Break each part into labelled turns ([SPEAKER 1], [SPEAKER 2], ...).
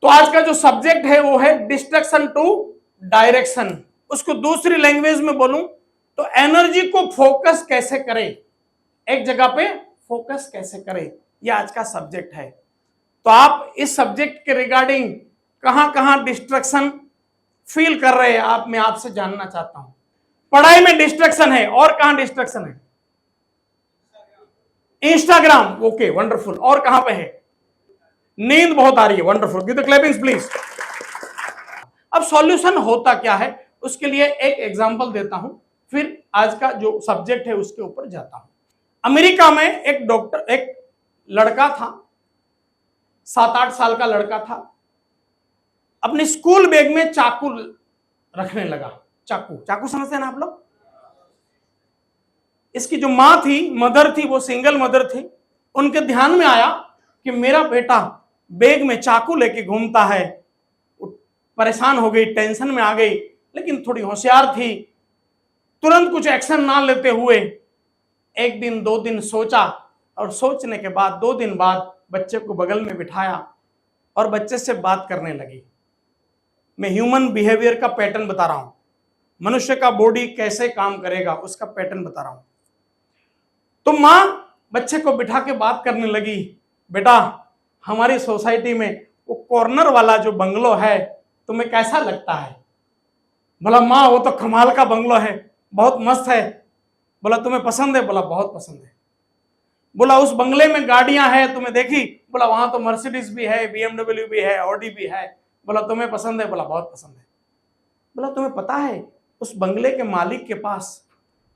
[SPEAKER 1] तो आज का जो सब्जेक्ट है वो है डिस्ट्रक्शन टू डायरेक्शन। उसको दूसरी लैंग्वेज में बोलूं तो एनर्जी को फोकस कैसे करें, एक जगह पे फोकस कैसे करें, ये आज का सब्जेक्ट है। तो आप इस सब्जेक्ट के रिगार्डिंग कहां कहां डिस्ट्रक्शन फील कर रहे हैं आप, मैं आपसे जानना चाहता हूं। पढ़ाई में डिस्ट्रक्शन है और कहां डिस्ट्रक्शन है? Instagram, okay wonderful. और कहां पे है? नींद बहुत आ रही है, wonderful, give the clappings please. अब सॉल्यूशन होता क्या है उसके लिए एक एग्जांपल देता हूं, फिर आज का जो सब्जेक्ट है उसके ऊपर जाता हूं। अमेरिका में एक डॉक्टर, एक लड़का था, 7-8 साल का लड़का था, अपने स्कूल बैग में चाकू रखने लगा। चाकू, चाकू समझते हैं ना आप लोग? इसकी जो मां थी, मदर थी, वो सिंगल मदर थी। उनके ध्यान में आया कि मेरा बेटा बैग में चाकू लेके घूमता है। परेशान हो गई, टेंशन में आ गई, लेकिन थोड़ी होशियार थी, तुरंत कुछ एक्शन ना लेते हुए एक दिन 2 दिन सोचा, और सोचने के बाद 2 दिन बाद बच्चे को बगल में बिठाया और बच्चे से बात करने लगी। मैं ह्यूमन बिहेवियर का पैटर्न बता रहा हूं, मनुष्य का बॉडी कैसे काम करेगा उसका पैटर्न बता रहा हूं। तो मां बच्चे को बिठा के बात करने लगी, बेटा हमारी सोसाइटी में वो कॉर्नर वाला जो बंगलो है तुम्हें कैसा लगता है? बोला मां वो तो कमाल का बंगलो है, बहुत मस्त है। बोला तुम्हें पसंद है? बोला बहुत पसंद है। बोला उस बंगले में गाड़ियां हैं, तुम्हें देखी? बोला वहां तो मर्सिडीज भी है, BMW भी है, ऑडी भी है। बोला तुम्हें पसंद है? बोला बहुत पसंद है। बोला तुम्हें पता है उस बंगले के मालिक के पास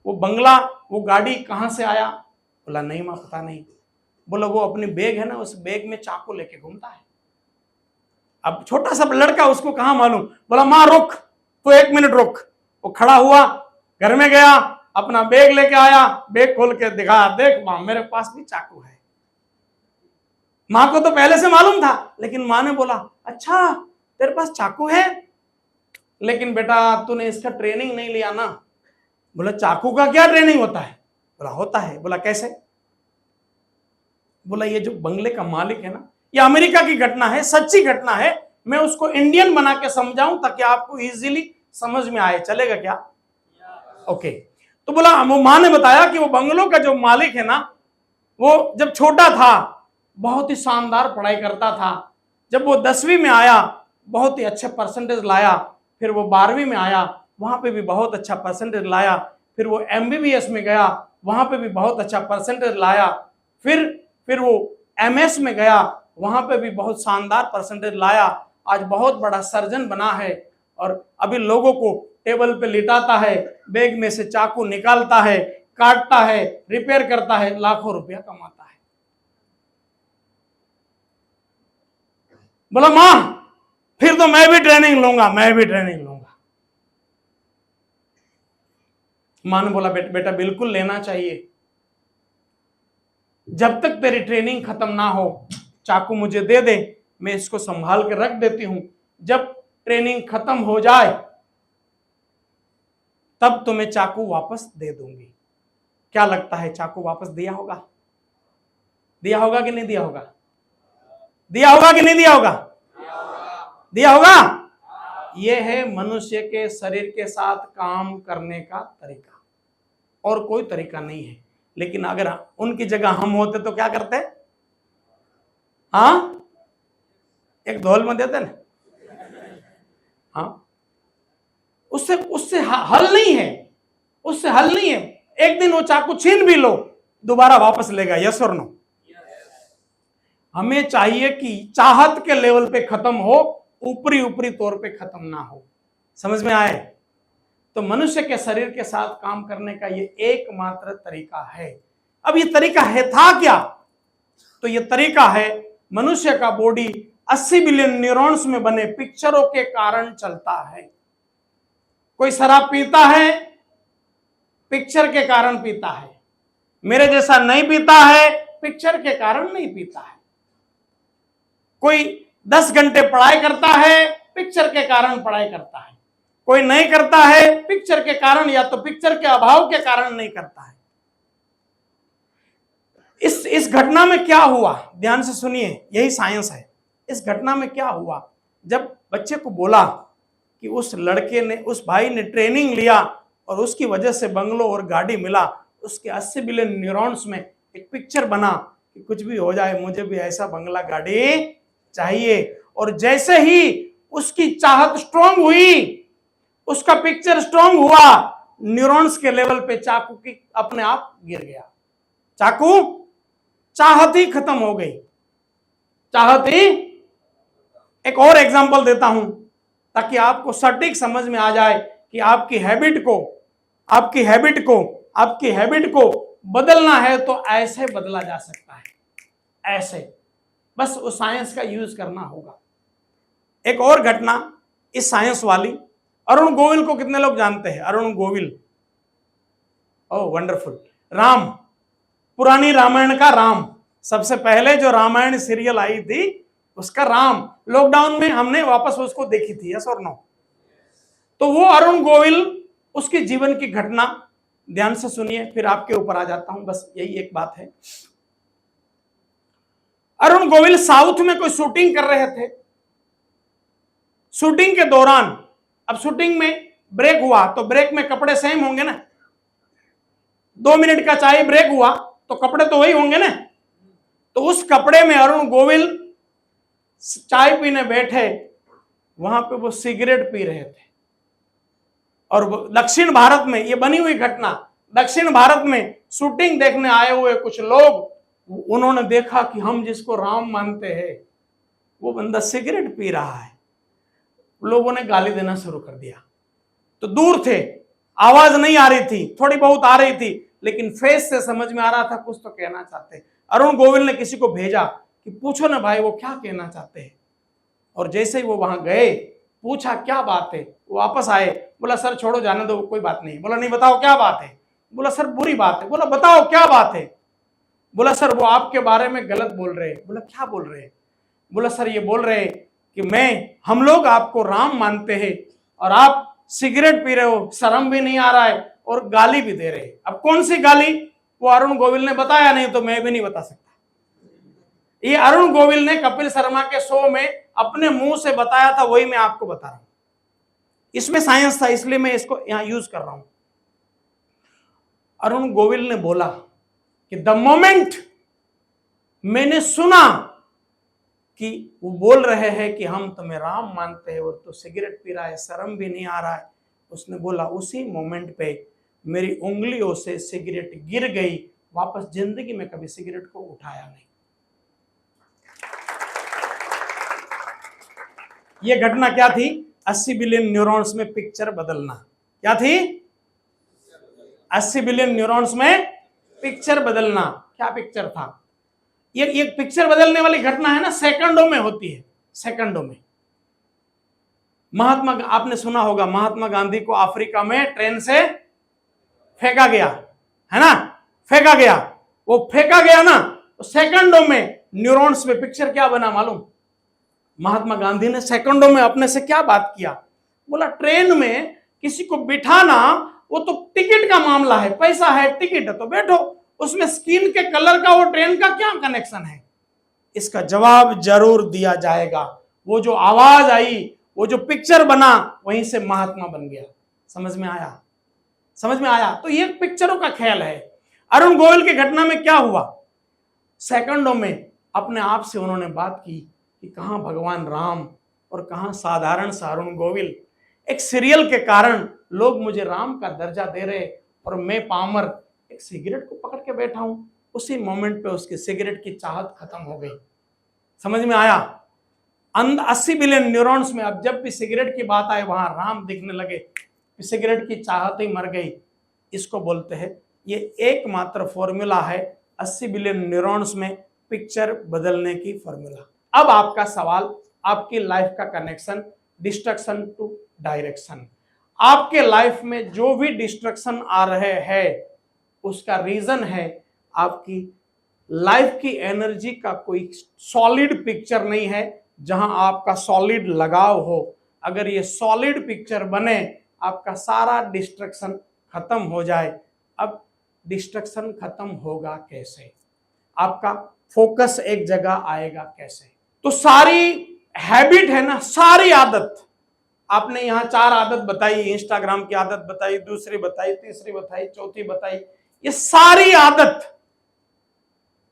[SPEAKER 1] वो बंगला, वो गाड़ी कहां से आया? बोला नहीं मां पता नहीं। बोला वो अपनी बैग है ना, उस बैग में चाकू लेके घूमता है। अब छोटा सा लड़का, उसको कहां मालूम। बोला मां रुक, तो 1 मिनट रुक। वो खड़ा हुआ, घर में गया, अपना बैग लेके आया, बैग खोल के दिखा, देख मां मेरे पास भी चाकू है। मां को तो पहले से मालूम था, लेकिन मां ने बोला अच्छा तेरे पास चाकू है, लेकिन बेटा तूने इसका ट्रेनिंग नहीं लिया ना। बोला चाकू का क्या ट्रेनिंग होता है? बोला होता है। बोला कैसे? बोला ये जो बंगले का मालिक है ना, ये अमेरिका की घटना है, सच्ची घटना है, मैं उसको इंडियन बना के समझाऊं ताकि आपको इजीली समझ में आए, चलेगा क्या? ओके। तो बोला, वो मां ने बताया कि वो बंगलों का जो मालिक है ना, वो जब छोटा था बहुत ही शानदार पढ़ाई करता था। जब वो 10वीं में आया बहुत ही अच्छे परसेंटेज लाया, फिर वो 12वीं में आया, वहां पे भी बहुत अच्छा परसेंटेज लाया, फिर वो MBBS में गया, वहां पे भी बहुत अच्छा परसेंटेज लाया, फिर वो MS में गया, वहां पे भी बहुत शानदार परसेंटेज लाया। आज बहुत बड़ा सर्जन बना है और अभी लोगों को टेबल पे लिटाता है, बैग में से चाकू निकालता है, काटता है, रिपेयर करता है, लाखों रुपया कमाता है। बोला मां फिर तो मैं भी ट्रेनिंग लूंगा, मैं भी ट्रेनिंग लूंगा। मां ने बोला बेटा बिल्कुल लेना चाहिए, जब तक तेरी ट्रेनिंग खत्म ना हो चाकू मुझे दे दे, मैं इसको संभाल के रख देती हूं। जब ट्रेनिंग खत्म हो जाए तब तुम्हें चाकू वापस दे दूंगी। क्या लगता है चाकू वापस दिया होगा? दिया होगा कि नहीं दिया होगा? दिया होगा कि नहीं दिया होगा? दिया होगा। यह है मनुष्य के शरीर के साथ काम करने का तरीका, और कोई तरीका नहीं है। लेकिन अगर उनकी जगह हम होते तो क्या करते? हाँ, एक धोल में देते ना। हाँ, उससे उससे हल नहीं है, उससे हल नहीं है। एक दिन वो चाकू छीन भी लो, दोबारा वापस लेगा। यस और नो? हमें चाहिए कि चाहत के लेवल पे खत्म हो, ऊपरी ऊपरी तौर पे खत्म ना हो। समझ में आए? तो मनुष्य के शरीर के साथ काम करने का ये एकमात्र तरीका है। अब ये तरीका है था क्या? तो ये तरीका है, मनुष्य का बॉडी 80 बिलियन न्यूरॉन्स में बने पिक्चरों के कारण चलता है। कोई शराब पीता है, पिक्चर के कारण पीता है। मेरे जैसा नहीं पीता है, पिक्चर के कारण नहीं पीता है। कोई 10 घंटे पढ़ाई करता है, पिक्चर के कारण पढ़ाई करता है। कोई नहीं करता है पिक्चर के कारण, या तो पिक्चर के अभाव के कारण नहीं करता है। इस घटना में क्या हुआ, ध्यान से सुनिए, यही साइंस है। इस घटना में क्या हुआ? जब बच्चे को बोला कि उस लड़के ने, उस भाई ने ट्रेनिंग लिया और उसकी वजह से बंगलो और गाड़ी मिला, उसके 80 बिलियन न्यूरॉन्स में एक पिक्चर बना कि कुछ भी हो जाए मुझे भी ऐसा बंगला गाड़ी चाहिए। और जैसे ही उसकी चाहत स्ट्रांग हुई, उसका पिक्चर स्ट्रांग हुआ, न्यूरॉन्स के लेवल पे चाकू की अपने आप गिर गया। चाकू, चाहत ही खत्म हो गई, चाहत ही। एक और एग्जांपल देता हूं ताकि आपको सटीक समझ में आ जाए कि आपकी हैबिट को बदलना है तो ऐसे बदला जा सकता है, ऐसे, बस उस साइंस का यूज करना होगा। एक और घटना इस साइंस वाली, अरुण गोविल को कितने लोग जानते हैं? अरुण गोविल, ओह वंडरफुल। राम, पुरानी रामायण का राम, सबसे पहले जो रामायण सीरियल आई थी उसका राम, लॉकडाउन में हमने वापस उसको देखी थी, यस और नो? तो वो अरुण गोविल, उसके जीवन की घटना ध्यान से सुनिए, फिर आपके ऊपर आ जाता हूं, बस यही एक बात है। अरुण गोविल साउथ में कोई शूटिंग कर रहे थे। शूटिंग के दौरान, अब शूटिंग में ब्रेक हुआ तो ब्रेक में कपड़े सेम होंगे ना, 2 मिनट का चाय ब्रेक हुआ तो कपड़े तो वही होंगे ना। तो उस कपड़े में अरुण गोविल चाय पीने बैठे, वहां पे वो सिगरेट पी रहे थे। और दक्षिण भारत में ये बनी हुई घटना, दक्षिण भारत में शूटिंग देखने आए हुए कुछ लोग, उन्होंने देखा कि हम जिसको राम मानते हैं वो बंदा सिगरेट पी रहा है। लोगों ने गाली देना शुरू कर दिया। तो दूर थे, आवाज नहीं आ रही थी, थोड़ी बहुत आ रही थी, लेकिन फेस से समझ में आ रहा था कुछ तो कहना चाहते। अरुण गोविल ने किसी को भेजा कि पूछो ना भाई वो क्या कहना चाहते हैं। और जैसे ही वो वहां गए, पूछा क्या बात है, वो वापस आए, बोला सर छोड़ो जाने दो, कोई बात नहीं। बोला नहीं, बताओ क्या बात है। बोला सर बुरी बात है। बोला बताओ क्या बात है। बोला सर वो आपके बारे में गलत बोल रहे हैं। बोला क्या बोल रहे हैं। बोला सर ये बोल रहे हैं कि हम लोग आपको राम मानते हैं और आप सिगरेट पी रहे हो, शर्म भी नहीं आ रहा है और गाली भी दे रहे हैं। अब कौन सी गाली, वो अरुण गोविल ने बताया नहीं तो मैं भी नहीं बता सकता। ये अरुण गोविल ने कपिल शर्मा के शो में अपने मुंह से बताया था, वही मैं आपको बता रहा हूं। इसमें साइंस था, इसलिए मैं इसको यहां यूज कर रहा हूं। अरुण गोविल ने बोला कि द मोमेंट मैंने सुना कि वो बोल रहे हैं कि हम तुम्हें राम मानते हैं और तो सिगरेट पी रहा है, शर्म भी नहीं आ रहा है, उसने बोला उसी मोमेंट पे मेरी उंगलियों से सिगरेट गिर गई, वापस जिंदगी में कभी सिगरेट को उठाया नहीं। यह घटना क्या थी? 80 बिलियन न्यूरॉन्स में पिक्चर बदलना। क्या थी? 80 बिलियन न्यूरॉन्स में पिक्चर बदलना। क्या पिक्चर था? ये पिक्चर बदलने वाली घटना है ना, सेकंडों में होती है, सेकंडों में। आपने सुना होगा महात्मा गांधी को अफ्रीका में ट्रेन से फेंका गया, है ना, फेंका गया। वो फेंका गया ना, तो सेकंडों में न्यूरॉन्स में पिक्चर क्या बना मालूम? महात्मा गांधी ने सेकंडों में अपने से क्या बात किया? बोला ट्रेन में किसी को बिठाना वो तो टिकट का मामला है, पैसा है, टिकट है तो बैठो, उसमें स्किन के कलर का वो ट्रेन का क्या कनेक्शन है? इसका जवाब जरूर दिया जाएगा। वो जो आवाज आई, वो जो पिक्चर बना, वहीं से महात्मा बन गया। समझ में आया? समझ में आया? तो ये पिक्चरों का ख्याल है। अरुण गोविल की घटना में क्या हुआ? सेकंडों में अपने आप से उन्होंने बात की कि कहां भगवान राम और कहां साधारण सा अरुण गोविल। एक सीरियल के कारण लोग मुझे राम का दर्जा दे रहे और मैं पामर एक सिगरेट को पकड़ के बैठा हूं। उसी मोमेंट पे उसकी सिगरेट की चाहत खत्म हो गई। समझ में आया? 80 बिलियन न्यूरॉन्स में अब जब भी सिगरेट की बात आए वहां राम दिखने लगे, सिगरेट की चाहत ही मर गई। इसको बोलते हैं, ये एकमात्र फॉर्मूला है 80 बिलियन न्यूरॉन्स में पिक्चर बदलने की फॉर्मूला। अब आपका सवाल, आपकी लाइफ का कनेक्शन, डिस्ट्रक्शन टू डायरेक्शन। आपके लाइफ में जो भी डिस्ट्रक्शन आ रहे हैं उसका रीजन है आपकी लाइफ की एनर्जी का कोई सॉलिड पिक्चर नहीं है जहां आपका सॉलिड लगाव हो। अगर ये सॉलिड पिक्चर बने, आपका सारा डिस्ट्रक्शन खत्म हो जाए। अब डिस्ट्रक्शन खत्म होगा कैसे? आपका फोकस एक जगह आएगा कैसे? तो सारी हैबिट है ना, सारी आदत, आपने यहां 4 आदत बताई, इंस्टाग्राम की आदत बताई, दूसरी बताई, तीसरी बताई, चौथी बताई, ये सारी आदत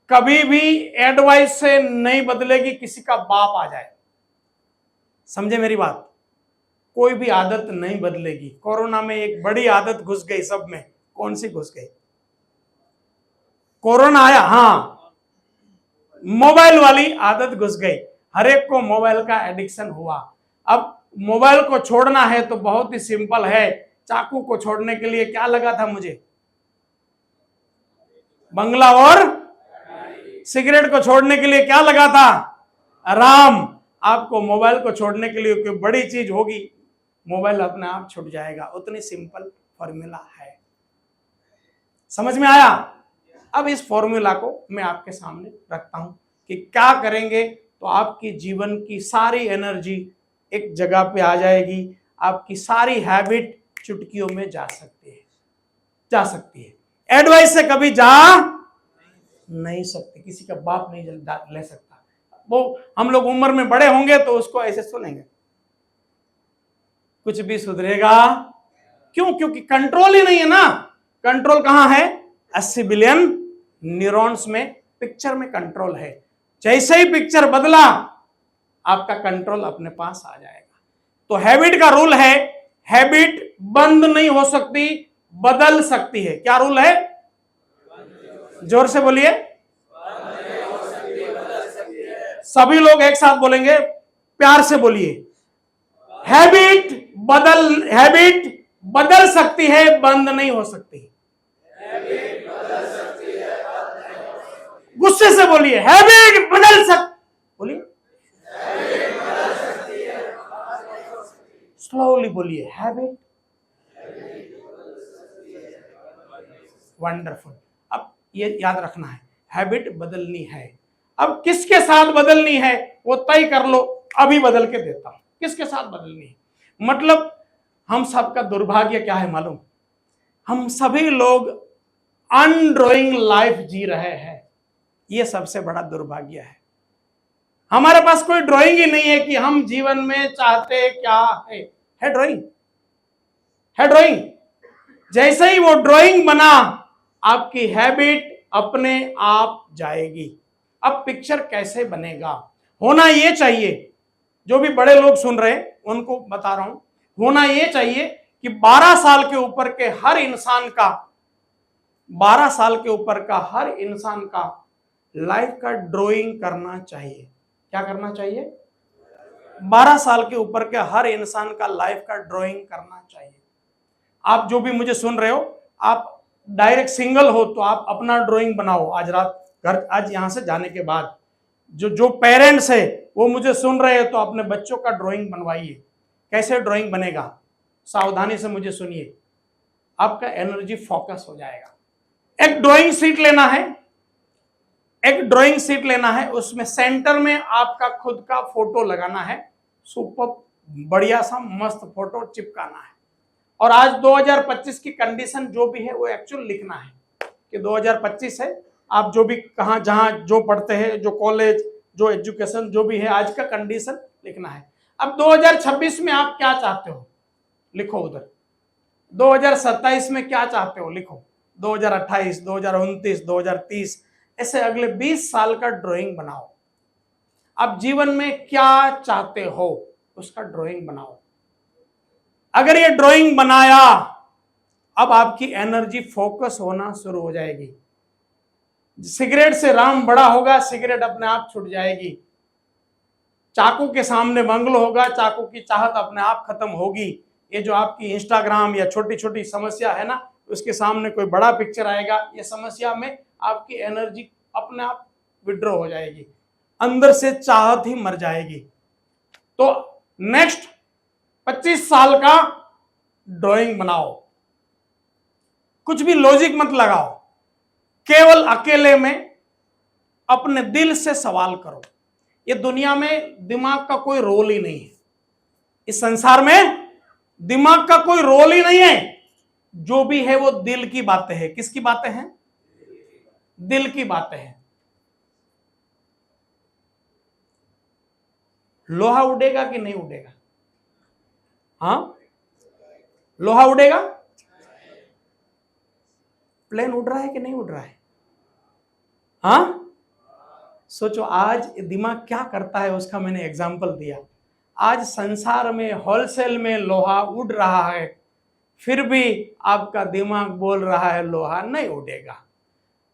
[SPEAKER 1] कभी भी एडवाइस से नहीं बदलेगी, किसी का बाप आ जाए, समझे मेरी बात, कोई भी आदत नहीं बदलेगी। कोरोना में एक बड़ी आदत घुस गई सब में, कौन सी घुस गई? कोरोना आया, हाँ, मोबाइल वाली आदत घुस गई, हर एक को मोबाइल का एडिक्शन हुआ। अब मोबाइल को छोड़ना है तो बहुत ही सिंपल है, चाकू को छोड़ने के लिए क्या लगा था मुझे? बंगला, और सिगरेट को छोड़ने के लिए क्या लगा था? राम। आपको मोबाइल को छोड़ने के लिए कोई बड़ी चीज होगी, मोबाइल अपने आप छूट जाएगा, उतनी सिंपल फॉर्मूला है। समझ में आया? अब इस फॉर्मूला को मैं आपके सामने रखता हूं कि क्या करेंगे तो आपकी जीवन की सारी एनर्जी एक जगह पे आ जाएगी, आपकी सारी हैबिट चुटकियों में जा सकती है। एडवाइस से कभी जा नहीं सकती, किसी का बाप नहीं ले सकता। वो हम लोग उम्र में बड़े होंगे तो उसको ऐसे सुनेंगे, कुछ भी सुधरेगा क्यों? क्योंकि कंट्रोल ही नहीं है ना। कंट्रोल कहां है? 80 बिलियन न्यूरॉन्स में, पिक्चर में कंट्रोल है। जैसे ही पिक्चर बदला, आपका कंट्रोल अपने पास आ जाएगा। तो हैबिट का रूल है, हैबिट बंद नहीं हो सकती, बदल सकती है। क्या रूल है? जोर से बोलिए, सभी लोग एक साथ बोलेंगे, प्यार से बोलिए। हैबिट बदल सकती है, बंद नहीं हो सकती। गुस्से से बोलिए, हैबिट बदल बोलिए, स्लोली बोलिए, हैबिट। वंडरफुल। अब ये याद रखना है, हैबिट बदलनी है। अब किसके साथ बदलनी है वो तय कर लो, अभी बदल के देता हूं। किसके साथ बदलनी है? मतलब हम सबका दुर्भाग्य क्या है मालूम? हम सभी लोग अनड्रॉइंग लाइफ जी रहे हैं, ये सबसे बड़ा दुर्भाग्य है। हमारे पास कोई ड्राइंग ही नहीं है कि हम जीवन में चाहते क्या है ड्राइंग, है ड्राइंग। जैसे ही वो ड्राइंग बना, आपकी हैबिट अपने आप जाएगी। अब पिक्चर कैसे बनेगा? होना ये चाहिए, जो भी बड़े लोग सुन रहे हैं उनको बता रहा हूं, होना ये चाहिए कि 12 साल के ऊपर के हर इंसान का, 12 साल के ऊपर का हर इंसान का लाइफ का ड्राइंग करना चाहिए। क्या करना चाहिए? 12 साल के ऊपर के हर इंसान का लाइफ का ड्राइंग करना चाहिए। आप जो भी मुझे सुन रहे हो, आप डायरेक्ट सिंगल हो तो आप अपना ड्राइंग बनाओ। आज रात घर, आज यहां से जाने के बाद जो पेरेंट्स है वो मुझे सुन रहे हैं तो अपने बच्चों का ड्राइंग बनवाइए। कैसे ड्राइंग बनेगा? सावधानी से मुझे सुनिए, आपका एनर्जी फोकस हो जाएगा। एक ड्राइंग शीट लेना है, एक ड्राइंग शीट लेना है, उसमें सेंटर में आपका खुद का फोटो लगाना है, सुपर बढ़िया सा मस्त फोटो चिपकाना है। और आज 2025 की कंडीशन जो भी है वो एक्चुअल लिखना है कि 2025 है, आप जो भी कहां जहां जो पढ़ते हैं, जो कॉलेज, जो एजुकेशन जो भी है, आज का कंडीशन लिखना है। अब 2026 में आप क्या चाहते हो लिखो उधर, 2027 में क्या चाहते हो लिखो, 2028, 2029, 2030, ऐसे अगले 20 साल का ड्राइंग बनाओ। आप जीवन में क्या चाहते हो उसका ड्राइंग बनाओ। अगर ये ड्राइंग बनाया, अब आपकी एनर्जी फोकस होना शुरू हो जाएगी। सिगरेट से राम बड़ा होगा, सिगरेट अपने आप छूट जाएगी। चाकू के सामने मंगल होगा, चाकू की चाहत अपने आप खत्म होगी। ये जो आपकी इंस्टाग्राम या छोटी छोटी समस्या है ना, उसके सामने कोई बड़ा पिक्चर आएगा, ये समस्या में आपकी एनर्जी अपने आप विड्रॉ हो जाएगी, अंदर से चाहत ही मर जाएगी। तो नेक्स्ट 25 साल का ड्राइंग बनाओ, कुछ भी लॉजिक मत लगाओ, केवल अकेले में अपने दिल से सवाल करो। ये दुनिया में दिमाग का कोई रोल ही नहीं है, इस संसार में दिमाग का कोई रोल ही नहीं है। जो भी है वो दिल की बातें हैं। किसकी बातें हैं? दिल की बातें हैं। लोहा उड़ेगा कि नहीं उड़ेगा? हाँ, लोहा उड़ेगा? प्लेन उड़ रहा है कि नहीं उड़ रहा है? हाँ, सोचो आज दिमाग क्या करता है, उसका मैंने एग्जाम्पल दिया। आज संसार में होलसेल में लोहा उड़ रहा है, फिर भी आपका दिमाग बोल रहा है लोहा नहीं उड़ेगा।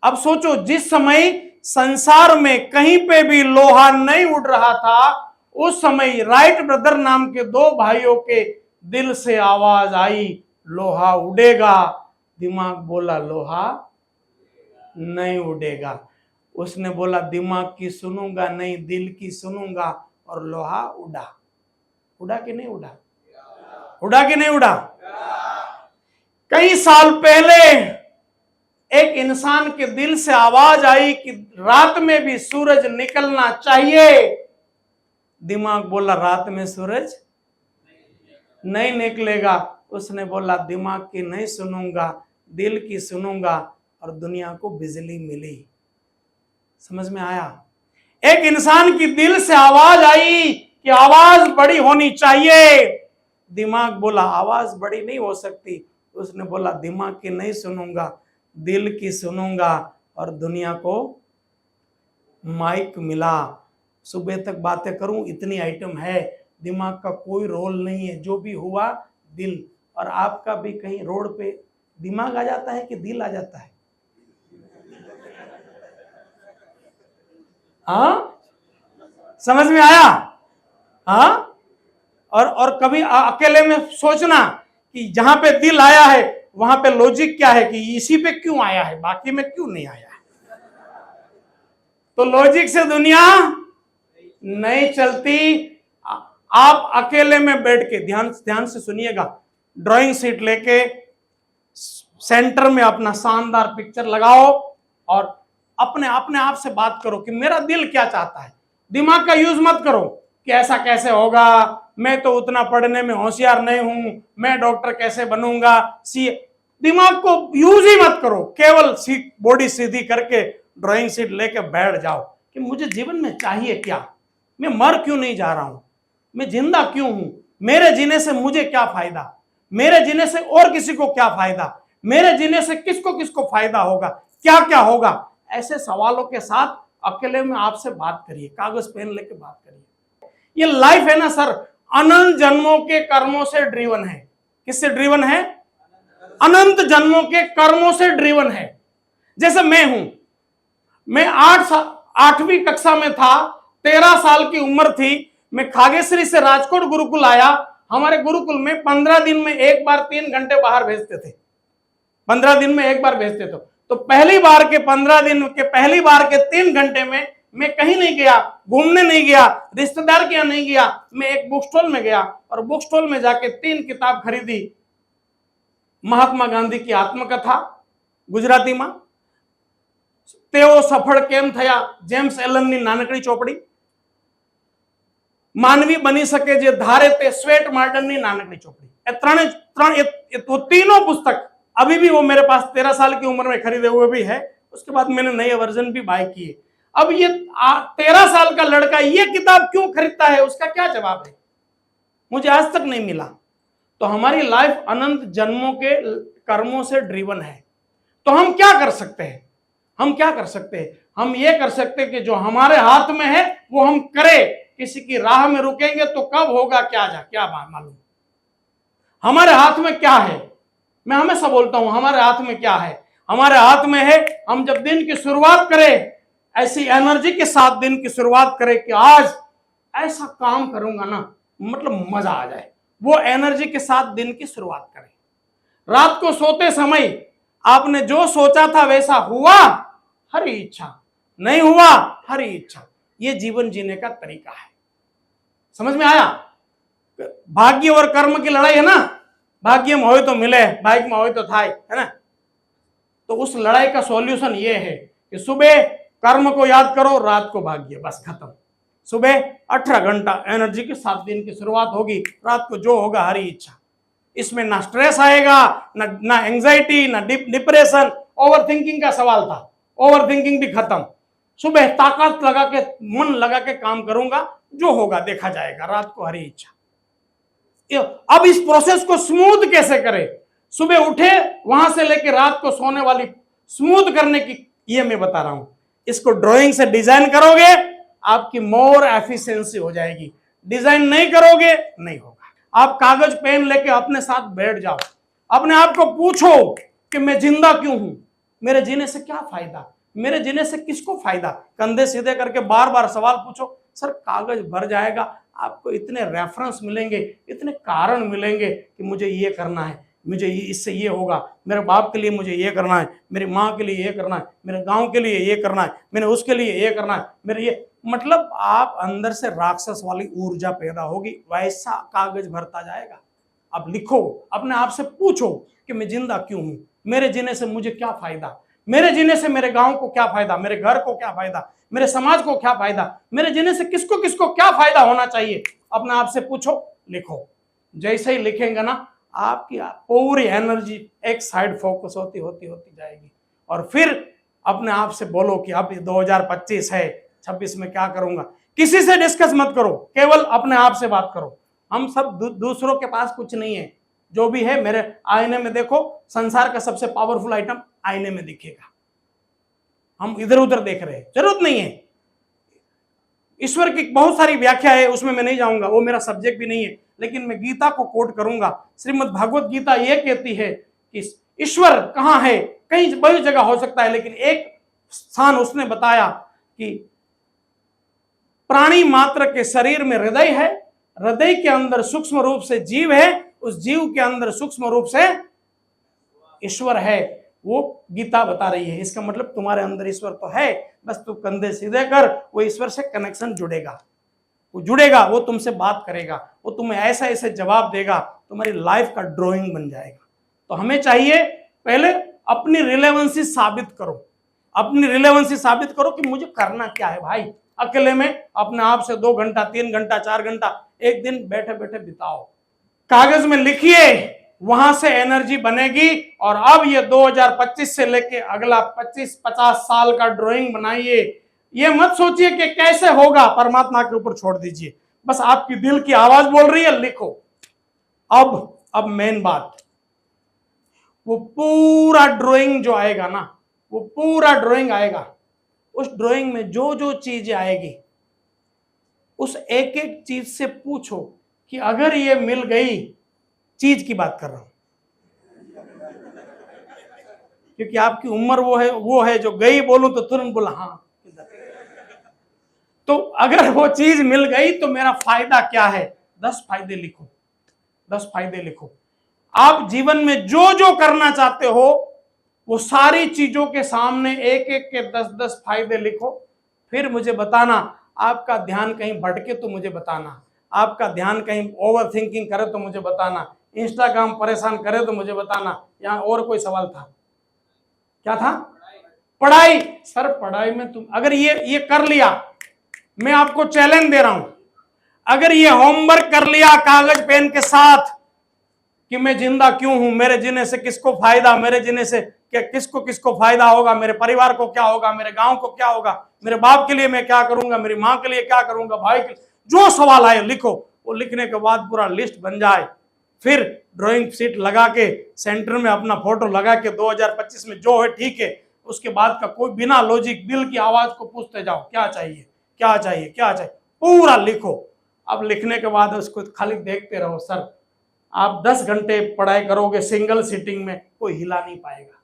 [SPEAKER 1] अब सोचो, जिस समय संसार में कहीं पे भी लोहा नहीं उड़ रहा था, उस समय राइट ब्रदर नाम के दो भाइयों के दिल से आवाज आई लोहा उड़ेगा। दिमाग बोला लोहा नहीं उड़ेगा। उसने बोला दिमाग की सुनूंगा नहीं, दिल की सुनूंगा, और लोहा उड़ा। उड़ा कि नहीं उड़ा? उड़ा कि नहीं उड़ा? कई साल पहले एक इंसान के दिल से आवाज आई कि रात में भी सूरज निकलना चाहिए। दिमाग बोला रात में सूरज नहीं निकलेगा। उसने बोला दिमाग की नहीं सुनूंगा, दिल की सुनूंगा, और दुनिया को बिजली मिली। समझ में आया? एक इंसान की दिल से आवाज आई कि आवाज बड़ी होनी चाहिए। दिमाग बोला आवाज बड़ी नहीं हो सकती। उसने बोला दिमाग की नहीं सुनूंगा, दिल की सुनूंगा, और दुनिया को माइक मिला। सुबह तक बातें करूं, इतनी आइटम है, दिमाग का कोई रोल नहीं है। जो भी हुआ दिल, और आपका भी कहीं रोड पे दिमाग आ जाता है कि दिल आ जाता है? हाँ, समझ में आया? हाँ, और कभी अकेले में सोचना कि जहां पे दिल आया है वहां पे लॉजिक क्या है कि इसी पे क्यों आया है, बाकी में क्यों नहीं आया है। तो लॉजिक से दुनिया नहीं चलती। आप अकेले में बैठ के ध्यान से सुनिएगा, ड्राइंग शीट लेके सेंटर में अपना शानदार पिक्चर लगाओ और अपने आप से बात करो कि मेरा दिल क्या चाहता है। दिमाग का यूज मत करो कि ऐसा कैसे होगा, मैं तो उतना पढ़ने में होशियार नहीं हूं, मैं डॉक्टर कैसे बनूंगा, सी। दिमाग को यूज ही मत करो, केवल बॉडी सीधी करके ड्राइंग शीट लेके बैठ जाओ कि मुझे जीवन में चाहिए क्या, मैं मर क्यों नहीं जा रहा हूं, मैं जिंदा क्यों हूं, मेरे जीने से मुझे क्या फायदा, मेरे जीने से और किसी को क्या फायदा, मेरे जीने से किसको किसको फायदा होगा, क्या क्या होगा। ऐसे सवालों के साथ अकेले में आपसे बात करिए, कागज पेन लेके बात करिए। ये लाइफ है ना सर, अनंत जन्मों के कर्मों से ड्रिवन है। किससे ड्रिवन है? अनंत जन्मों के कर्मों से ड्रिवन है। जैसे मैं हूं, मैं 8वीं कक्षा में था, 13 साल की उम्र थी, मैं खागेश्वरी से राजकोट गुरुकुल आया। हमारे गुरुकुल में 15 दिन में एक बार 3 घंटे बाहर भेजते थे, 15 दिन में एक बार भेजते थे। तो पहली बार के 15 दिन के पहली बार के 3 घंटे में मैं कहीं नहीं गया, घूमने नहीं गया, रिश्तेदार के यहाँ नहीं गया, मैं एक बुक स्टॉल में गया और बुक स्टॉल में जाके 3 किताब खरीदी। महात्मा गांधी की आत्मकथा गुजराती में, तेओ सफल केम थया जेम्स एलन नी नानकड़ी चोपड़ी, मानवी बनी सके जे धारे ते स्वेट मार्टन नी नानकड़ी चोपड़ी। वो तीनों पुस्तक अभी भी वो मेरे पास 13 साल की उम्र में खरीदे हुए भी है। उसके बाद मैंने नए वर्जन भी बाय किए। अब ये 13 साल का लड़का ये किताब क्यों खरीदता है, उसका क्या जवाब है, मुझे आज तक नहीं मिला। तो हमारी लाइफ अनंत जन्मों के कर्मों से ड्रिवन है। तो हम क्या कर सकते हैं? हम क्या कर सकते हैं? हम ये कर सकते हैं कि जो हमारे हाथ में है वो हम करें। किसी की राह में रुकेंगे तो कब होगा क्या मालूम। हमारे हाथ में क्या है? मैं हमेशा बोलता हूं हमारे हाथ में क्या है। हमारे हाथ में है हम जब दिन की शुरुआत करें, ऐसी एनर्जी के साथ दिन की शुरुआत करें कि आज ऐसा काम करूंगा ना, मतलब मजा आ जाए। वो एनर्जी के साथ दिन की शुरुआत करें। रात को सोते समय आपने जो सोचा था वैसा हुआ, हरी इच्छा, नहीं हुआ हरी इच्छा। ये जीवन जीने का तरीका है। समझ में आया? भाग्य और कर्म की लड़ाई है ना, भाग्य में हो तो मिले, भाग्य में हो तो थाय, है ना। तो उस लड़ाई का सॉल्यूशन ये है कि सुबह कर्म को याद करो, रात को भाग्य, बस खत्म। सुबह 18 घंटा एनर्जी के साथ दिन की शुरुआत होगी, रात को जो होगा हरी इच्छा। इसमें ना स्ट्रेस आएगा, ना एंजाइटी, ना डिप्रेशन। ओवर थिंकिंग का सवाल था, ओवर थिंकिंग भी खत्म। सुबह ताकत लगा के, मन लगा के काम करूंगा, जो होगा देखा जाएगा, रात को हरी इच्छा। अब इस प्रोसेस को स्मूथ कैसे करें, सुबह उठे वहां से लेकर रात को सोने वाली स्मूथ करने की, ये मैं बता रहा हूं। इसको ड्राइंग से डिजाइन करोगे, आपकी मोर एफिशिएंसी हो जाएगी। डिजाइन नहीं करोगे, नहीं होगा। आप कागज पेन लेके अपने साथ बैठ जाओ, अपने आप को पूछो कि मैं जिंदा क्यों हूं, मेरे जीने से क्या फायदा, मेरे जीने से किसको फायदा। कंधे सीधे करके बार बार सवाल पूछो, सर कागज भर जाएगा, आपको इतने रेफरेंस मिलेंगे, इतने कारण मिलेंगे कि मुझे ये करना है, मुझे इससे ये होगा, मेरे बाप के लिए मुझे ये करना है, मेरी माँ के लिए ये करना है, मेरे गांव के लिए ये करना है, मैंने उसके लिए ये करना है, मेरे ये, मतलब आप अंदर से राक्षस वाली ऊर्जा पैदा होगी, वैसा कागज भरता जाएगा। अब लिखो, अपने आप से पूछो कि मैं जिंदा क्यों हूं, मेरे जीने से मुझे क्या फायदा, मेरे जीने से मेरे गांव को क्या फायदा, मेरे घर को क्या फायदा, मेरे समाज को क्या फायदा, मेरे जीने से किसको किसको क्या फायदा होना चाहिए। अपने आप से पूछो, लिखो। जैसे ही लिखेंगे ना, आपकी पूरी एनर्जी एक साइड फोकस होती होती होती जाएगी। और फिर अपने आप से बोलो कि अब 2025 है, 26 में क्या करूंगा। किसी से डिस्कस मत करो, केवल अपने आप से बात करो। हम सब दूसरों के पास कुछ नहीं है, जो भी है मेरे आईने में देखो। संसार का सबसे पावरफुल आइटम आईने में दिखेगा। हम इधर उधर देख रहे हैं, जरूरत नहीं है। ईश्वर की बहुत सारी व्याख्या है, उसमें मैं नहीं जाऊंगा, वो मेरा सब्जेक्ट भी नहीं है। लेकिन मैं गीता को कोट करूंगा। श्रीमद् भागवत गीता यह कहती है कि ईश्वर कहाँ है, कहीं बड़ी जगह हो सकता है, लेकिन एक स्थान उसने बताया कि प्राणी मात्र के शरीर में हृदय है, हृदय के अंदर सूक्ष्म रूप से जीव है, उस जीव के अंदर सूक्ष्म रूप से ईश्वर है। वो गीता बता रही है। इसका मतलब तुम्हारे अंदर ईश्वर तो है, बस तू कंधे सीधे कर, वो ईश्वर से कनेक्शन जुड़ेगा, वो जुड़ेगा, वो तुमसे बात करेगा, वो तुम्हें ऐसा ऐसे जवाब देगा, तुम्हारी लाइफ का ड्राइंग बन जाएगा। तो हमें चाहिए पहले अपनी रिलेवेंसी साबित करो, अपनी रिलेवेंसी साबित करो कि मुझे करना क्या है। भाई अकेले में अपने आप से 2 घंटा 3 घंटा 4 घंटा एक दिन बैठे बैठे बिताओ, कागज में लिखिए, वहां से एनर्जी बनेगी। और अब ये 2025 से लेके अगला 25-50 साल का ड्राइंग बनाइए। ये मत सोचिए कि कैसे होगा, परमात्मा के ऊपर छोड़ दीजिए। बस आपकी दिल की आवाज बोल रही है, लिखो। अब मेन बात, वो पूरा ड्राइंग जो आएगा ना, वो पूरा ड्राइंग आएगा, उस ड्राइंग में जो जो चीजें आएगी, उस एक एक चीज से पूछो कि अगर ये मिल गई, चीज की बात कर रहा हूं, क्योंकि आपकी उम्र वो है जो गई बोलूं तो तुरंत बोला हाँ। तो अगर वो चीज मिल गई तो मेरा फायदा क्या है, 10 फायदे लिखो, 10 फायदे लिखो। आप जीवन में जो जो करना चाहते हो, वो सारी चीजों के सामने एक एक के 10-10 फायदे लिखो। फिर मुझे बताना, आपका ध्यान कहीं भटके तो मुझे बताना, आपका ध्यान कहीं ओवर थिंकिंग करे तो मुझे बताना, इंस्टाग्राम परेशान करे तो मुझे बताना। यहाँ और कोई सवाल था, क्या था? पढ़ाई। सर पढ़ाई में तुम अगर ये कर लिया, मैं आपको चैलेंज दे रहा हूं, अगर ये होमवर्क कर लिया कागज पेन के साथ कि मैं जिंदा क्यों हूं, मेरे जीने से किसको फायदा, मेरे जीने से किसको किसको फायदा होगा, मेरे परिवार को क्या होगा, मेरे गांव को क्या होगा, मेरे बाप के लिए मैं क्या करूंगा, मेरी मां के लिए क्या करूंगा, भाई के, जो सवाल आए लिखो। वो लिखने के बाद पूरा लिस्ट बन जाए, फिर ड्राइंग शीट लगा के सेंटर में अपना फोटो लगा के 2025 में जो है ठीक है, उसके बाद का कोई बिना लॉजिक दिल की आवाज को पूछते जाओ, क्या चाहिए क्या चाहिए क्या चाहिए, पूरा लिखो। अब लिखने के बाद उसको खाली देखते रहो। सर आप 10 घंटे पढ़ाई करोगे सिंगल सीटिंग में, कोई हिला नहीं पाएगा,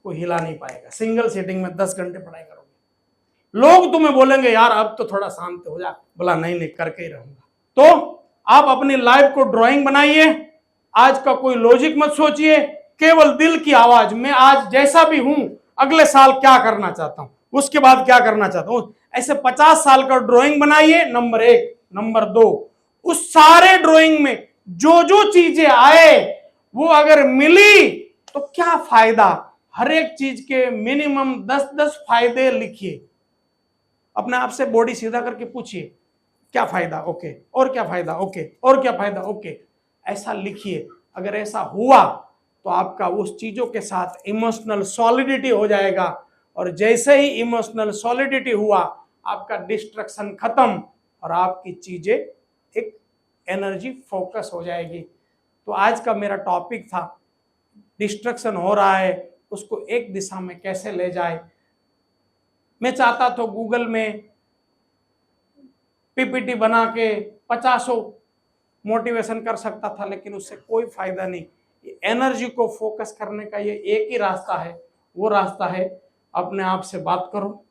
[SPEAKER 1] कोई हिला नहीं पाएगा। सिंगल सीटिंग में 10 घंटे पढ़ाई करोगे, लोग तुम्हें बोलेंगे यार अब तो थोड़ा शांत हो जा, बोला नहीं करके ही रहूंगा। तो आप अपनी लाइफ को ड्राइंग बनाइए, आज का कोई लॉजिक मत सोचिए, केवल दिल की आवाज, मैं आज जैसा भी हूं अगले साल क्या करना चाहता हूं, उसके बाद क्या करना चाहता हूं, ऐसे 50 साल का ड्राइंग बनाइए। नंबर 1। नंबर 2, उस सारे ड्राइंग में जो जो चीजें आए वो अगर मिली तो क्या फायदा, हर एक चीज के मिनिमम 10-10 फायदे लिखिए। अपने आप से बॉडी सीधा करके पूछिए क्या फायदा, ओके, और क्या फायदा, ओके, और क्या फायदा, ओके, ऐसा लिखिए। अगर ऐसा हुआ तो आपका उस चीजों के साथ इमोशनल सॉलिडिटी हो जाएगा और जैसे ही इमोशनल सॉलिडिटी हुआ, आपका डिस्ट्रक्शन खत्म और आपकी चीजें एक एनर्जी फोकस हो जाएगी। तो आज का मेरा टॉपिक था, डिस्ट्रक्शन हो रहा है उसको एक दिशा में कैसे ले जाए। मैं चाहता तो गूगल में पीपीटी बना के 50 मोटिवेशन कर सकता था, लेकिन उससे कोई फायदा नहीं। एनर्जी को फोकस करने का ये एक ही रास्ता है, वो रास्ता है अपने आप से बात करो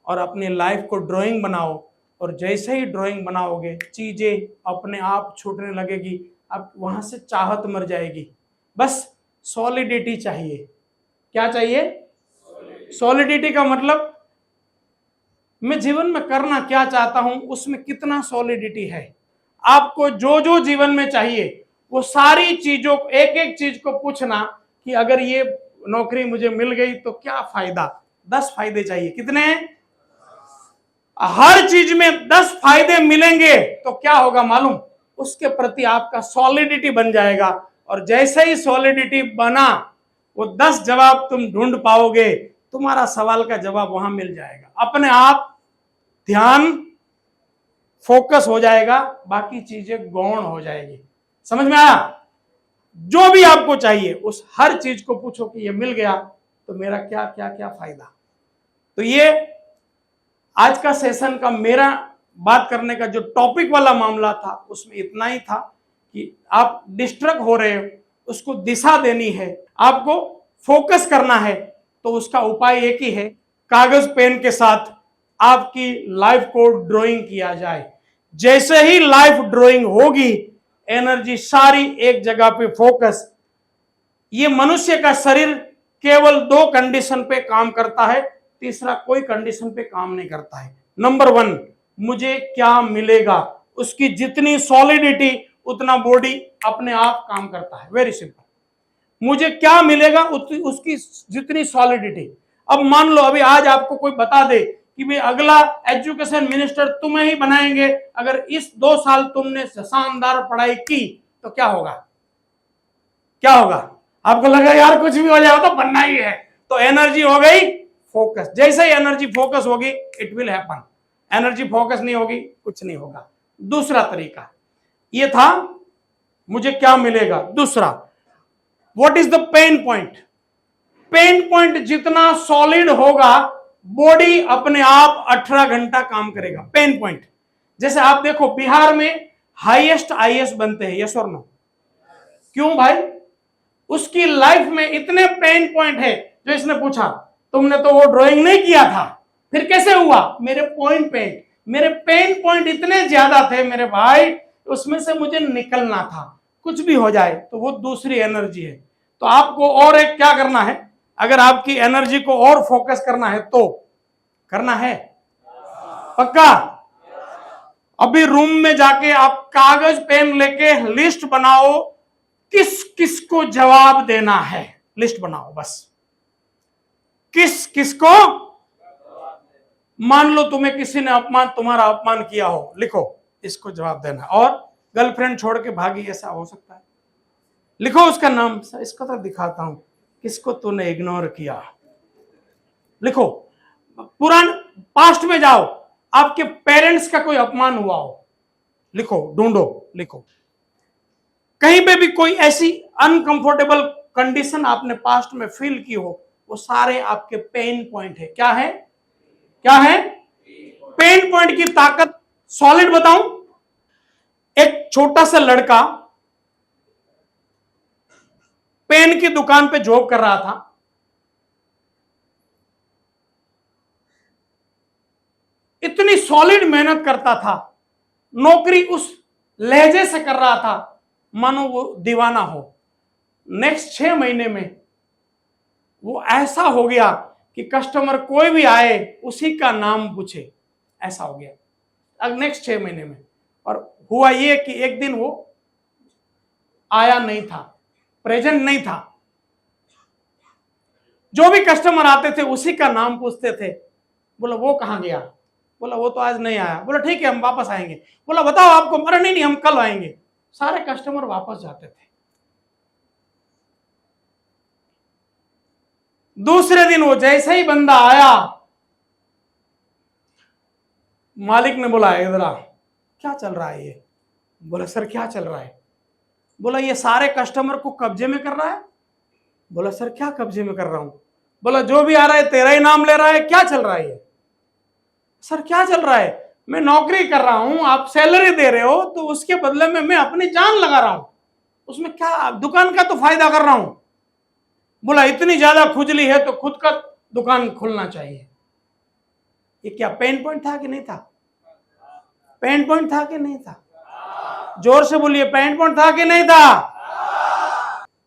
[SPEAKER 1] और अपनी लाइफ को ड्राइंग बनाओ। और जैसे ही ड्राइंग बनाओगे चीजें अपने आप छूटने लगेगी, अब वहां से चाहत मर जाएगी। बस सॉलिडिटी चाहिए। क्या चाहिए? सॉलिडिटी का मतलब मैं जीवन में करना क्या चाहता हूं, उसमें कितना सॉलिडिटी है। आपको जो जो जीवन में चाहिए वो सारी चीजों, एक एक चीज को पूछना कि अगर ये नौकरी मुझे मिल गई तो क्या फायदा। 10 फायदे चाहिए। कितने? हर चीज में 10 फायदे मिलेंगे तो क्या होगा मालूम? उसके प्रति आपका सॉलिडिटी बन जाएगा। और जैसे ही सॉलिडिटी बना, वो 10 जवाब तुम ढूंढ पाओगे, तुम्हारा सवाल का जवाब वहां मिल जाएगा। अपने आप ध्यान फोकस हो जाएगा, बाकी चीजें गौण हो जाएगी। समझ में आया? जो भी आपको चाहिए उस हर चीज को पूछो कि ये मिल गया तो मेरा क्या क्या क्या फायदा। तो ये आज का सेशन का मेरा बात करने का जो टॉपिक वाला मामला था, उसमें इतना ही था कि आप डिस्ट्रैक्ट हो रहे हो, उसको दिशा देनी है, आपको फोकस करना है। तो उसका उपाय एक ही है, कागज पेन के साथ आपकी लाइफ को ड्राइंग किया जाए। जैसे ही लाइफ ड्राइंग होगी, एनर्जी सारी एक जगह पे फोकस। ये मनुष्य का शरीर केवल 2 कंडीशन पे काम करता है, तीसरा कोई कंडीशन पे काम नहीं करता है। नंबर 1, मुझे क्या मिलेगा, उसकी जितनी सॉलिडिटी उतना बॉडी अपने आप काम करता है। Very simple. मुझे क्या मिलेगा उसकी जितनी सॉलिडिटी। अब मान लो अभी आज आपको कोई बता दे कि भाई अगला एजुकेशन मिनिस्टर तुम्हें ही बनाएंगे, अगर इस 2 साल तुमने शानदार पढ़ाई की तो क्या होगा? क्या होगा? आपको लगा यार कुछ भी हो जाए तो बनना ही है। तो एनर्जी हो गई फोकस। जैसे ही एनर्जी फोकस होगी it will happen. Energy focus नहीं होगी कुछ नहीं होगा। दूसरा तरीका ये था, मुझे क्या मिलेगा। दूसरा, what is the pain point. Pain point जितना सॉलिड होगा, बॉडी अपने आप 18 घंटा काम करेगा। पेन पॉइंट, जैसे आप देखो बिहार में हाईएस्ट आईएएस बनते हैं, यस और नो? क्यों भाई? उसकी लाइफ में इतने पेन पॉइंट है। जो इसने पूछा तुमने तो वो ड्राइंग नहीं किया था, फिर कैसे हुआ? मेरे पेन पॉइंट इतने ज्यादा थे मेरे भाई, उसमें से मुझे निकलना था। कुछ भी हो जाए तो वो दूसरी एनर्जी है। तो आपको और एक क्या करना है, अगर आपकी एनर्जी को और फोकस करना है तो करना है पक्का। अभी रूम में जाके आप कागज पेन लेके लिस्ट बनाओ, किस किस को जवाब देना है। लिस्ट बनाओ बस, किस किस को। मान लो तुम्हें किसी ने तुम्हारा अपमान किया हो, लिखो इसको जवाब देना। और गर्लफ्रेंड छोड़ के भागी, ऐसा हो सकता है? लिखो उसका नाम, इसको तो दिखाता हूं किसको तूने इग्नोर किया। लिखो। पुरान पास्ट में जाओ, आपके पेरेंट्स का कोई अपमान हुआ हो, लिखो, ढूंढो, लिखो। कहीं पे भी कोई ऐसी अनकंफर्टेबल कंडीशन आपने पास्ट में फील की हो, वो सारे आपके पेन पॉइंट है। क्या है? क्या है? पेन पॉइंट की ताकत सॉलिड बताऊं। एक छोटा सा लड़का पेन की दुकान पे जॉब कर रहा था। इतनी सॉलिड मेहनत करता था, नौकरी उस लहजे से कर रहा था मानो वो दीवाना हो। नेक्स्ट 6 महीने में वो ऐसा हो गया कि कस्टमर कोई भी आए उसी का नाम पूछे, ऐसा हो गया अब नेक्स्ट 6 महीने में। और हुआ ये कि एक दिन वो आया नहीं था, प्रेजेंट नहीं था। जो भी कस्टमर आते थे उसी का नाम पूछते थे। बोला वो कहां गया? बोला वो तो आज नहीं आया। बोला ठीक है हम वापस आएंगे। बोला बताओ आपको? अरे नहीं हम कल आएंगे। सारे कस्टमर वापस जाते थे। दूसरे दिन वो जैसे ही बंदा आया, मालिक ने बोला इधर आ, क्या चल रहा है ये? बोला सर क्या चल रहा है? बोला ये सारे कस्टमर को कब्जे में कर रहा है। बोला सर क्या कब्जे में कर रहा हूं? बोला जो भी आ रहा है तेरा ही नाम ले रहा है, क्या चल रहा है ये? सर क्या चल रहा है? मैं नौकरी कर रहा हूं, आप सैलरी दे रहे हो, तो उसके बदले में मैं अपनी जान लगा रहा हूं, उसमें क्या, दुकान का तो फायदा कर रहा हूं। बोला इतनी ज्यादा खुजली है तो खुद का दुकान खोलना चाहिए। ये क्या पेन पॉइंट था कि नहीं था? पेन पॉइंट था कि नहीं था? जोर से बोलिए, पेन पॉइंट था कि नहीं था?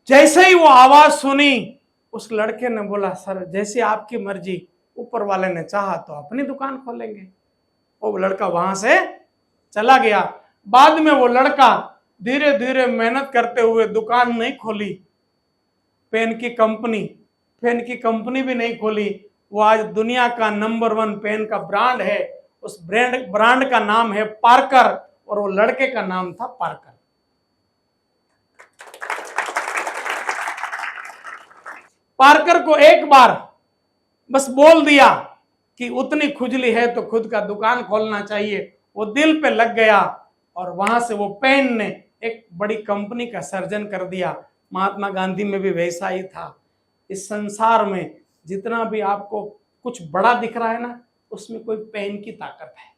[SPEAKER 1] जैसे ही वो आवाज सुनी, उस लड़के ने बोला सर जैसे आपकी मर्जी, ऊपर वाले ने चाहा तो अपनी दुकान खोलेंगे। वो लड़का वहां से चला गया। बाद में वो लड़का धीरे धीरे मेहनत करते हुए दुकान नहीं खोली, पेन की कंपनी भी नहीं खोली। वो आज दुनिया का नंबर 1 पेन का ब्रांड है। उस ब्रांड का नाम है पार्कर, और वो लड़के का नाम था पार्कर। पार्कर को एक बार बस बोल दिया कि उतनी खुजली है तो खुद का दुकान खोलना चाहिए, वो दिल पे लग गया, और वहां से वो पेन ने एक बड़ी कंपनी का सर्जन कर दिया। महात्मा गांधी में भी वैसा ही था। इस संसार में जितना भी आपको कुछ बड़ा दिख रहा है ना, उसमें कोई पेन की ताकत है।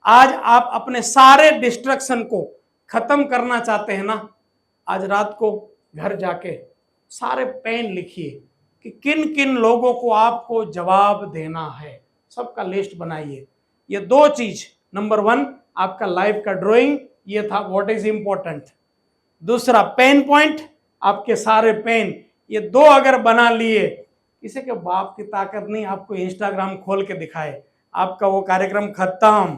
[SPEAKER 1] आज आप अपने सारे डिस्ट्रक्शन को खत्म करना चाहते हैं ना, आज रात को घर जाके सारे पेन लिखिए कि किन किन लोगों को आपको जवाब देना है, सबका लिस्ट बनाइए। ये 2 चीज, नंबर 1 आपका लाइफ का ड्राइंग, ये था व्हाट इज इंपॉर्टेंट। दूसरा पेन पॉइंट, आपके सारे पेन, ये 2 अगर बना लिए, किसी के बाप की ताकत नहीं आपको इंस्टाग्राम खोल के दिखाए, आपका वो कार्यक्रम खत्म।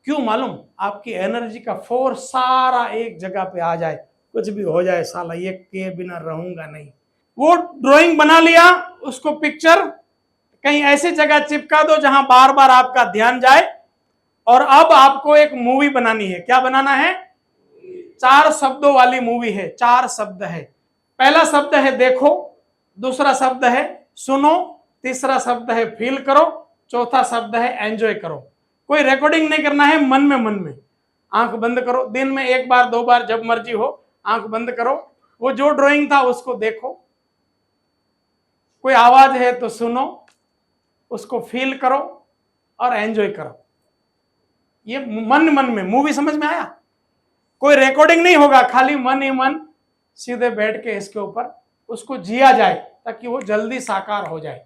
[SPEAKER 1] क्यों मालूम? आपकी एनर्जी का फोर्स सारा एक जगह पे आ जाए, कुछ भी हो जाए साला ये के बिना रहूंगा नहीं। वो ड्राइंग बना लिया, उसको पिक्चर कहीं ऐसी जगह चिपका दो जहां बार बार आपका ध्यान जाए। और अब आपको एक मूवी बनानी है। क्या बनाना है? 4 शब्दों वाली मूवी है। 4 शब्द है। पहला शब्द है देखो, दूसरा शब्द है सुनो, तीसरा शब्द है फील करो, चौथा शब्द है एंजॉय करो। कोई रिकॉर्डिंग नहीं करना है, मन में आंख बंद करो, दिन में 1 बार 2 बार जब मर्जी हो आंख बंद करो, वो जो ड्राइंग था उसको देखो, कोई आवाज है तो सुनो, उसको फील करो और एंजॉय करो। ये मन में मूवी समझ में आया? कोई रिकॉर्डिंग नहीं होगा, खाली मन ही मन सीधे बैठ के इसके ऊपर उसको जिया जाए ताकि वो जल्दी साकार हो जाए।